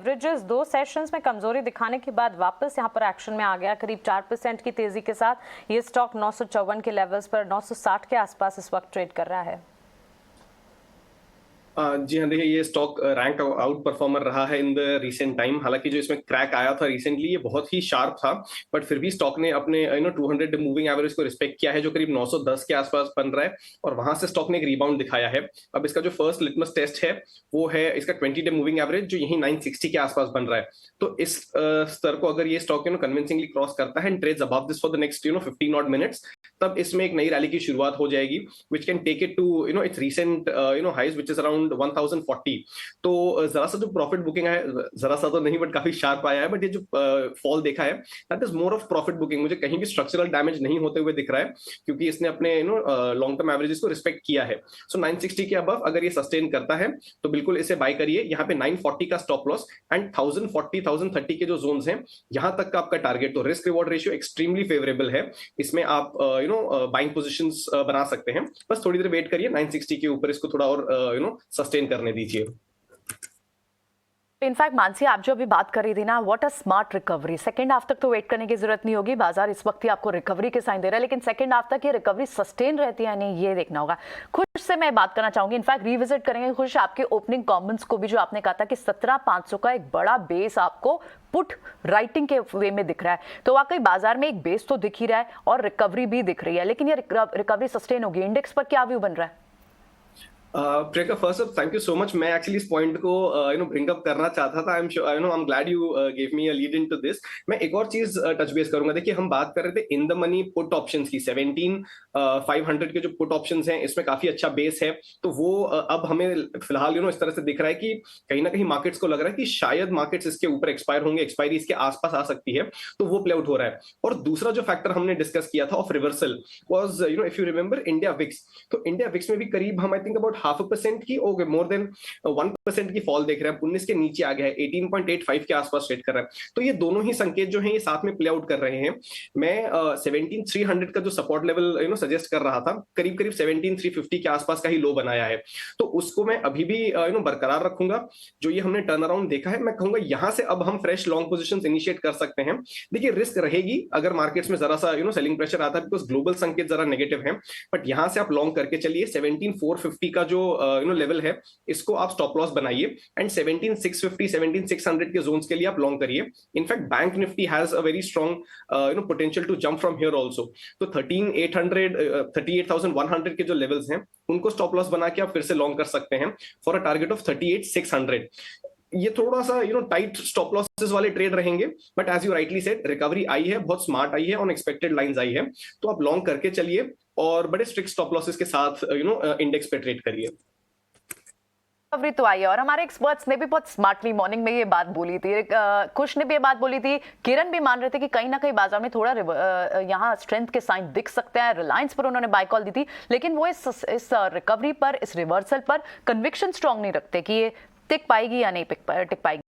Averages 2 sessions में कमजोरी दिखाने के बाद वापस यहां पर एक्शन में आ गया। करीब 4% की तेजी के साथ ये स्टॉक 954 के लेवल्स पर 960 के आसपास इस वक्त ट्रेड कर रहा है। जी हाँ, देखिए ये स्टॉक रैंक आउट परफॉर्मर रहा है इन द रिसेंट टाइम। हालांकि जो इसमें क्रैक आया था रिसेंटली ये बहुत ही शार्प था, बट फिर भी स्टॉक ने अपने 200 मूविंग एवरेज को रिस्पेक्ट किया है जो करीब 910 के आसपास बन रहा है, और वहां से स्टॉक ने एक रिबाउंड दिखाया है। अब इसका जो फर्स्ट लिटमस टेस्ट है वो है इसका 20 डे मूविंग एवरेज जो यही 960 के आसपास बन रहा है। तो इस स्तर को अगर ये स्टॉक कन्विंसिंगली क्रॉस करता है and trades above this for the next 15 odd minutes, तब इसमें एक नई रैली की शुरुआत हो जाएगी which can take it to its recent highs which is around 1040। तो जरा सा जो प्रॉफिट बुकिंग है, जरा सा तो नहीं बट काफी शार्प आया है, बट ये जो फॉल देखा है that is more of profit booking. मुझे कहीं भी स्ट्रक्चरल डैमेज नहीं होते हुए दिख रहा है क्योंकि इसने अपने लॉन्ग टर्म एवरेजेस को रिस्पेक्ट किया है। सो 960 के अबव अगर ये सस्टेन करता है तो बिल्कुल इसे बाय करिए। यहाँ पे 940 का स्टॉप लॉस एंड 1040 1030 के जो जोन्स हैं यहाँ तक का आपका टारगेट। तो risk reward ratio extremely favourable है, इसमें आप बाइंग पोजीशंस बना सकते हैं। बस थोड़ी देर वेट करिए, 960 के ऊपर इसको थोड़ा और सस्टेन करने दीजिए। इनफैक्ट मानसी, आप जो अभी बात कर रही थी ना, what a smart recovery. Second half तक तो वेट करने की जरूरत नहीं होगी, बाजार इस वक्त ही आपको रिकवरी के साइन दे रहा है, लेकिन सेकंड हाफ तक ये रिकवरी सस्टेन रहती है नहीं, ये देखना होगा। खुश से मैं बात करना चाहूंगी, इनफैक्ट रिविजिट करेंगे खुश आपके ओपनिंग कमेंट्स को भी, जो आपने कहा था कि 17,500 का एक बड़ा बेस आपको पुट राइटिंग के वे में दिख रहा है। तो वाकई बाजार में एक बेस तो दिख ही रहा है और रिकवरी भी दिख रही है, लेकिन ये रिकवरी सस्टेन होगी। इंडेक्स पर क्या व्यू बन रहा है? Priyanka, first of thank you so much. मैं एक्चुअली इस पॉइंट को ब्रिंग अप करना चाहता था। I am glad you give me a lead into this. मैं एक और चीज टच बेस करूंगा। देखिए, हम बात कर रहे थे in the money put options की। 17,500 के जो पुट ऑप्शंस हैं इसमें काफी अच्छा बेस है। तो वो अब हमें फिलहाल इस तरह से दिख रहा है कि कहीं ना कहीं मार्केट्स को लग रहा है कि शायद मार्केट्स इसके ऊपर एक्सपायर होंगे, एक्सपायरी इसके आसपास आ सकती है, तो वो प्ले आउट हो रहा है। और दूसरा जो फैक्टर हमने डिस्कस किया था of reversal was if you remember India VIX. तो इंडिया विक्स में भी करीब हम आई थिंक अबाउट 0.5% की मोर देन 1% की फॉल देख रहे हैं। 19 के नीचे आ गया है, 18.85 के आसपास ट्रेड कर रहा है। तो ये दोनों ही संकेत जो हैं ये साथ में प्ले आउट कर रहे हैं। मैं 17,300 का जो सपोर्ट लेवल सजेस्ट कर रहा था, करीब करीब 17,350 के आसपास का ही लो बनाया है। तो उसको मैं अभी भी बरकरार रखूंगा। जो ये हमने टर्न अराउंड देखा है, मैं कहूंगा यहां से अब हम फ्रेश लॉन्ग पोजीशंस इनिशिएट कर सकते हैं। देखिए, रिस्क रहेगी अगर मार्केट्स में जरा सा सेलिंग प्रेशर आता है, बिकॉज ग्लोबल संकेत जरा नेगेटिव है। बट यहां से आप लॉन्ग करके चलिए। 17,450 का जो लेवल है इसको आप स्टॉप लॉस बनाइए एंड 17,650 17,600 के जोन्स के लिए आप लॉन्ग करिए। In fact bank nifty has a very strong potential to jump from here also. तो 13,800 38,100 के जो लेवल्स हैं उनको स्टॉप लॉस बना के आप फिर से लॉन्ग कर सकते हैं फॉर अ टारगेट ऑफ 38,600। ये थोड़ा सा टाइट स्टॉप लॉसेस वाले ट्रेड रहेंगे, but as you rightly said recovery आई है, बहुत स्मार्ट आई है, ऑन एक्सपेक्टेड लाइंस आई है। तो आप लॉन्ग करके चलिए और बड़े स्ट्रिक्ट स्टॉप लॉसेस के साथ इंडेक्स पे ट्रेड करिए। रिकवरी तो आई है, और हमारे एक्सपर्ट्स ने भी बहुत स्मार्टली मॉर्निंग में ये बात बोली थी। खुश ने भी ये बात बोली थी, किरण भी मान रहे थे कि कहीं ना कहीं बाजार में थोड़ा यहाँ स्ट्रेंथ के साइन दिख सकते हैं। रिलायंस पर उन्होंने बाय कॉल दी थी, लेकिन वो इस रिकवरी पर, इस रिवर्सल पर कन्विक्शन स्ट्रांग नहीं रखते कि ये टिक पाएगी या नहीं टिक पाएगी।